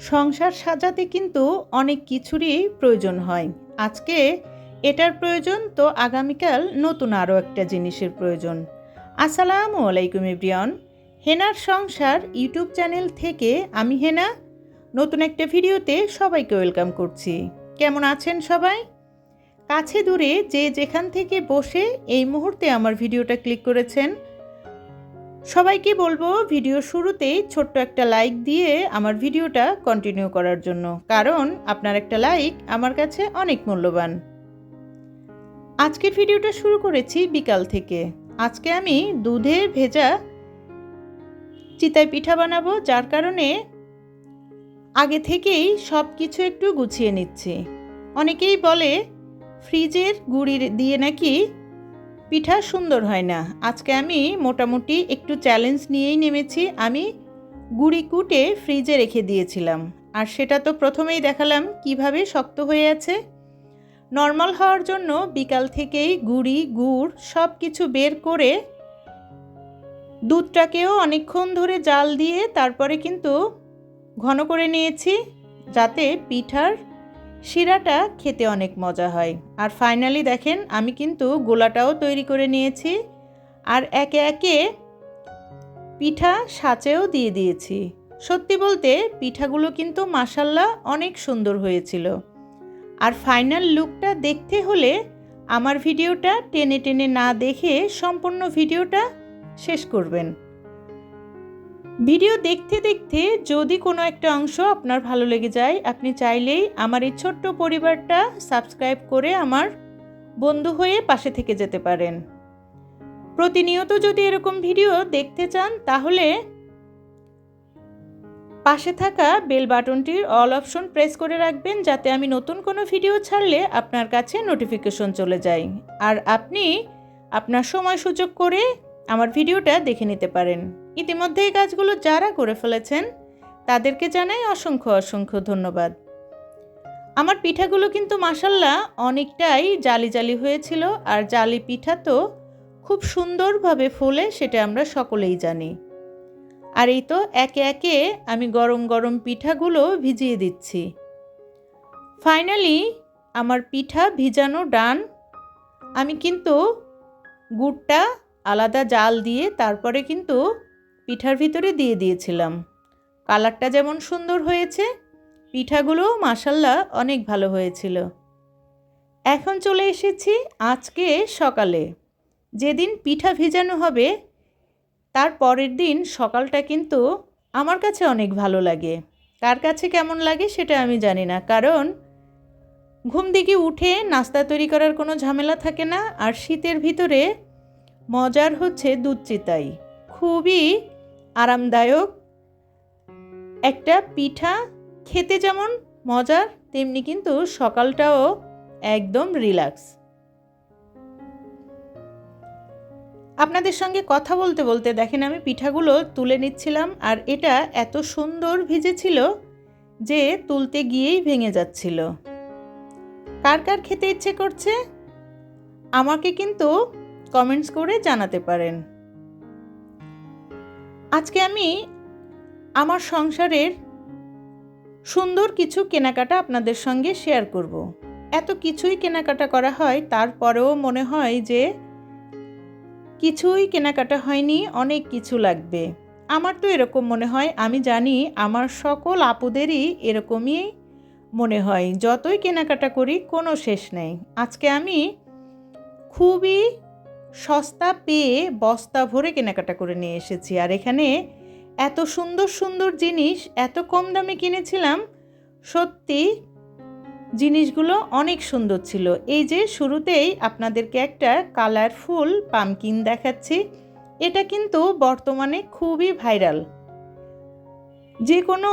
সংসার সাজাতে কিন্তু অনেক কিছুরই প্রয়োজন হয়। আজকে এটার প্রয়োজন, তো আগামীকাল নতুন আরও একটা জিনিসের প্রয়োজন। আসসালামু আলাইকুম এভরিওয়ান, হেনার সংসার ইউটিউব চ্যানেল থেকে আমি হেনা নতুন একটা ভিডিওতে সবাইকে ওয়েলকাম করছি। কেমন আছেন সবাই? কাছে দূরে যে যেখান থেকে বসে এই মুহূর্তে আমার ভিডিওটা ক্লিক করেছেন, সবাইকে বলবো ভিডিও শুরুতেই ছোট্ট একটা লাইক দিয়ে আমার ভিডিওটা কন্টিনিউ করার জন্য, কারণ আপনার একটা লাইক আমার কাছে অনেক মূল্যবান। আজকের ভিডিওটা শুরু করেছি বিকাল থেকে। আজকে আমি দুধে ভেজা চিতাই পিঠা বানাবো, যার কারণে আগে থেকেই সব কিছু একটু গুছিয়ে নিচ্ছি। অনেকেই বলে ফ্রিজের গুঁড়ি দিয়ে নাকি পিঠা সুন্দর হয় না। আজকে আমি মোটামুটি একটু চ্যালেঞ্জ নিয়েই নেমেছি। আমি গুঁড়ি কুটে ফ্রিজে রেখে দিয়েছিলাম, আর সেটা তো প্রথমেই দেখালাম কিভাবে শক্ত হয়ে আছে। নর্মাল হওয়ার জন্য বিকাল থেকেই গুঁড়ি গুড় সব কিছু বের করে দুধটাকেও অনেকক্ষণ ধরে জাল দিয়ে তারপরে কিন্তু ঘন করে নিয়েছি, যাতে পিঠার শিরাটা খেতে অনেক মজা হয়। আর ফাইনালি দেখেন আমি কিন্তু গোলাটাও তৈরি করে নিয়েছি, আর একে একে পিঠা সাঁচেও দিয়ে দিয়েছি। সত্যি বলতে পিঠাগুলো কিন্তু মাশাআল্লাহ অনেক সুন্দর হয়েছিল। আর ফাইনাল লুকটা দেখতে হলে আমার ভিডিওটা টেনে টেনে না দেখে সম্পূর্ণ ভিডিওটা শেষ করবেন। ভিডিও দেখতে দেখতে যদি কোনো একটা অংশ আপনার ভালো লেগে যায়, আপনি চাইলেই আমার এই ছোট্ট পরিবারটা সাবস্ক্রাইব করে আমার বন্ধু হয়ে পাশে থেকে যেতে পারেন। প্রতিনিয়ত যদি এরকম ভিডিও দেখতে চান, তাহলে পাশে থাকা বেল বাটনটির অল অপশন প্রেস করে রাখবেন, যাতে আমি নতুন কোনো ভিডিও ছাড়লে আপনার কাছে নোটিফিকেশন চলে যায়, আর আপনি আপনার সময় সুযোগ করে আমার ভিডিওটা দেখে নিতে পারেন। ইতিমধ্যে এই কাজগুলো যারা করে ফেলেছেন তাদেরকে জানাই অসংখ্য অসংখ্য ধন্যবাদ। আমার পিঠাগুলো কিন্তু মাশাআল্লাহ অনেকটাই জালি জালি হয়েছিল, আর জালি পিঠা তো খুব সুন্দরভাবে ফোলে, সেটা আমরা সকলেই জানি। আর এই তো একে একে আমি গরম গরম পিঠাগুলো ভিজিয়ে দিচ্ছি। ফাইনালি আমার পিঠা ভিজানো ডান। আমি কিন্তু গুড়টা আলাদা জাল দিয়ে তারপরে কিন্তু পিঠার ভিতরে দিয়ে দিয়েছিলাম। কালারটা যেমন সুন্দর হয়েছে, পিঠাগুলো মাশাআল্লাহ অনেক ভালো হয়েছিল। এখন চলে এসেছি আজকে সকালে। যেদিন পিঠা ভিজানো হবে তার পরের দিন সকালটা কিন্তু আমার কাছে অনেক ভালো লাগে। কার কাছে কেমন লাগে সেটা আমি জানি না, কারণ ঘুম থেকে উঠে নাস্তা তৈরি করার কোনো ঝামেলা থাকে না। আর শীতের ভিতরে মজার হচ্ছে দুধ চিতাই, খুবই আরামদায়ক একটা পিঠা, খেতে যেমন মজার তেমনি কিন্তু সকালটাও একদম রিল্যাক্স। আপনাদের সঙ্গে কথা বলতে বলতে দেখেন আমি পিঠাগুলো তুলে নিচ্ছিলাম, আর এটা এত সুন্দর ভিজেছিল যে তুলতে গিয়েই ভেঙে যাচ্ছিল। কার কার খেতে ইচ্ছে করছে আমাকে কিন্তু কমেন্টস করে জানাতে পারেন। আজকে আমি আমার সংসারের সুন্দর কিছু কেনাকাটা আপনাদের সঙ্গে শেয়ার করব। এত কিছুই কেনাকাটা করা হয়, তারপরেও মনে হয় যে কিছুই কেনাকাটা হয়নি, অনেক কিছু লাগবে। আমার তো এরকম মনে হয়, আমি জানি আমার সকল আপুদেরই এরকমই মনে হয়। যতই কেনাকাটা করি কোনো শেষ নেই। আজকে আমি খুবই সস্তা পেয়ে বস্তা ভরে কেনাকাটা করে নিয়ে এসেছি, আর এখানে এত সুন্দর সুন্দর জিনিস এত কম দামে কিনেছিলাম। সত্যি জিনিসগুলো অনেক সুন্দর ছিল। এই যে শুরুতেই আপনাদেরকে একটা কালারফুল পামকিন দেখাচ্ছি, এটা কিন্তু বর্তমানে খুবই ভাইরাল। যে কোনো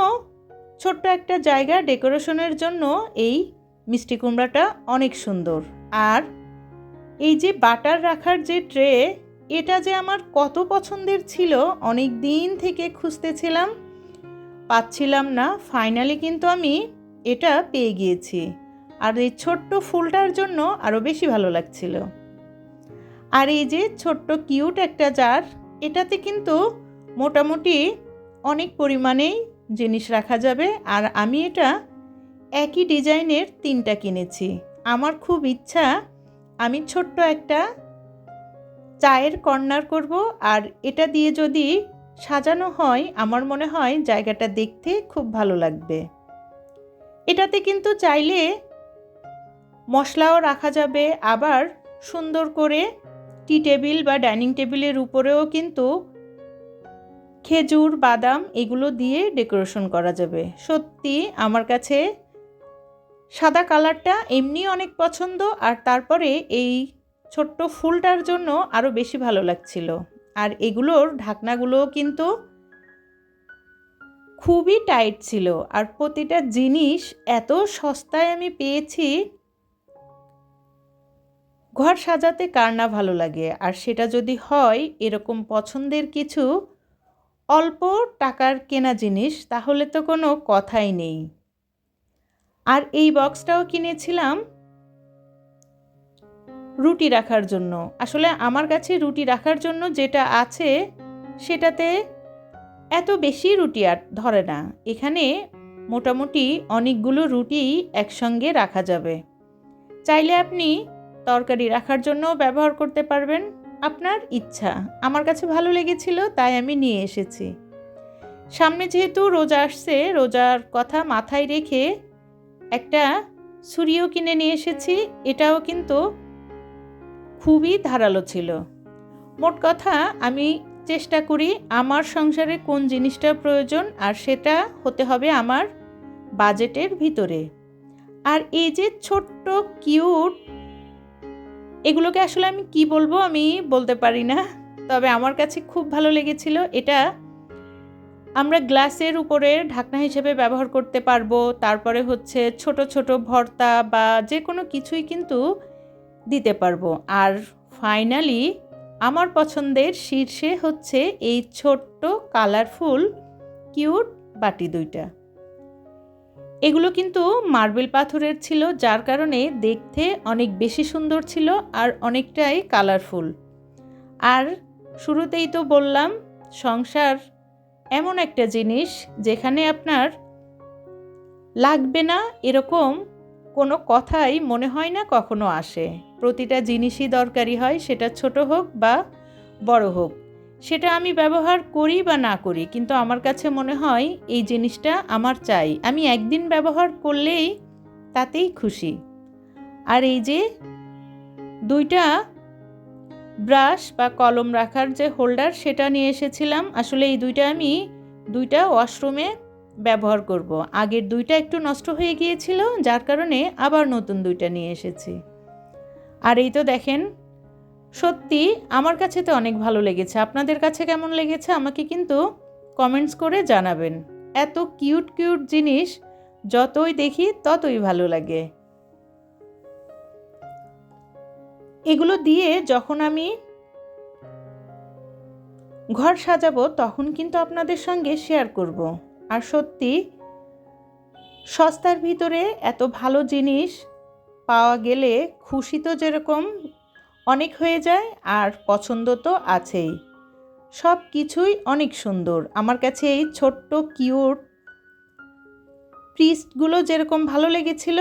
ছোট্ট একটা জায়গা ডেকোরেশনের জন্য এই মিষ্টি কুমড়াটা অনেক সুন্দর। আর এই যে বাটার রাখার যে ট্রে, এটা যে আমার কত পছন্দের ছিল, অনেক দিন থেকে খুঁজতেছিলাম, পাচ্ছিলাম না। ফাইনালি কিন্তু আমি এটা পেয়ে গিয়েছি, আর এই ছোট্ট ফুলটার জন্য আরও বেশি ভালো লাগছিল। আর এই যে ছোট্ট কিউট একটা জার, এটাতে কিন্তু মোটামুটি অনেক পরিমাণেই জিনিস রাখা যাবে। আর আমি এটা একই ডিজাইনের 3টা কিনেছি। আমার খুব ইচ্ছা আমি ছোট্ট একটা চায়ের কর্নার করব, আর এটা দিয়ে যদি সাজানো হয় আমার মনে হয় জায়গাটা দেখতে খুব ভালো লাগবে। এটাতে কিন্তু চাইলে মশলাও রাখা যাবে, আবার সুন্দর করে টি টেবিল বা ডাইনিং টেবিলের উপরেও কিন্তু খেজুর, বাদাম এগুলো দিয়ে ডেকোরেশন করা যাবে। সত্যি আমার কাছে সাদা কালারটা এমনি অনেক পছন্দ, আর তারপরে এই ছোট্ট ফুলটার জন্য আরও বেশি ভালো লাগছিল। আর এগুলোর ঢাকনাগুলোও কিন্তু খুবই টাইট ছিল, আর প্রতিটা জিনিস এত সস্তায় আমি পেয়েছি। ঘর সাজাতে কার না ভালো লাগে, আর সেটা যদি হয় এরকম পছন্দের কিছু অল্প টাকার কেনা জিনিস, তাহলে তো কোনো কথাই নেই। আর এই বক্সটাও কিনেছিলাম রুটি রাখার জন্য। আসলে আমার কাছে রুটি রাখার জন্য যেটা আছে সেটাতে এত বেশি রুটি আর ধরে না। এখানে মোটামুটি অনেকগুলো রুটি একসঙ্গে রাখা যাবে। চাইলে আপনি তরকারি রাখার জন্যও ব্যবহার করতে পারবেন, আপনার ইচ্ছা। আমার কাছে ভালো লেগেছিল তাই আমি নিয়ে এসেছি। সামনে যেহেতু রোজা আসছে, রোজার কথা মাথায় রেখে একটা ছুরিও কিনে নিয়ে এসেছি। এটাও কিন্তু খুবই ধারালো ছিল। মোট কথা আমি চেষ্টা করি আমার সংসারে কোন জিনিসটা প্রয়োজন আর সেটা হতে হবে আমার বাজেটের ভিতরে। আর এই যে ছোট্ট কিউট, এগুলোকে আসলে আমি কি বলবো আমি বলতে পারি না, তবে আমার কাছে খুব ভালো লেগেছিল। এটা আমরা গ্লাসের উপরে ঢাকনা হিসেবে ব্যবহার করতে পারবো। তারপরে হচ্ছে ছোট ছোট ভর্তা বা যে কোনো কিছুই কিন্তু দিতে পারবো। আর ফাইনালি আমার পছন্দের শীর্ষে হচ্ছে এই ছোট্ট কালারফুল কিউট বাটি দুইটা। এগুলো কিন্তু মার্বেল পাথরের ছিল, যার কারণে দেখতে অনেক বেশি সুন্দর ছিল আর অনেকটাই কালারফুল। আর শুরুতেই তো বললাম সংসার এমন একটা জিনিস যেখানে আপনার লাগবে না এরকম কোনো কথাই মনে হয় না কখনো আসে। প্রতিটা জিনিসই দরকারি হয়, সেটা ছোট হোক বা বড় হোক। সেটা আমি ব্যবহার করি বা না করি, কিন্তু আমার কাছে মনে হয় এই জিনিসটা আমার চাই। আমি একদিন ব্যবহার করলেই তাতেই খুশি। আর এই যে দুইটা ব্রাশ বা কলম রাখার যে হোল্ডার সেটা নিয়ে এসেছিলাম। আসলে এই দুইটা আমি ওয়াশরুমে ব্যবহার করব। আগের দুইটা একটু নষ্ট হয়ে গিয়েছিল, যার কারণে আবার নতুন দুইটা নিয়ে এসেছি। আর এই তো দেখেন, সত্যি আমার কাছে তো অনেক ভালো লেগেছে। আপনাদের কাছে কেমন লেগেছে আমাকে কিন্তু কমেন্টস করে জানাবেন। এত কিউট কিউট জিনিস যতই দেখি ততই ভালো লাগে। এগুলো দিয়ে যখন আমি ঘর সাজাবো তখন কিন্তু আপনাদের সঙ্গে শেয়ার করব। আর সত্যি সস্তার ভিতরে এত ভালো জিনিস পাওয়া গেলে খুশি তো যেরকম অনেক হয়ে যায়, আর পছন্দ তো আছেই। সব কিছুই অনেক সুন্দর। আমার কাছে এই ছোট্ট কিউট পিসগুলো যেরকম ভালো লেগেছিল,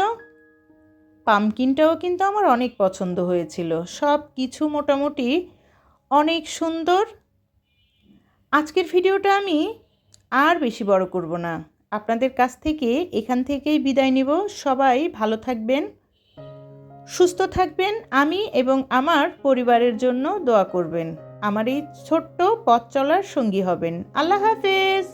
পামকিনটাও কিন্তু আমার অনেক পছন্দ হয়েছিল। সব কিছু মোটামুটি অনেক সুন্দর। আজকের ভিডিওটা আমি আর বেশি বড় করব না, আপনাদের কাছ থেকে এখান থেকেই বিদায় নিব। সবাই ভালো থাকবেন, সুস্থ থাকবেন, আমি এবং আমার পরিবারের জন্য দোয়া করবেন। আমার এই ছোট্ট পথ চলার সঙ্গী হবেন। আল্লাহ হাফেজ।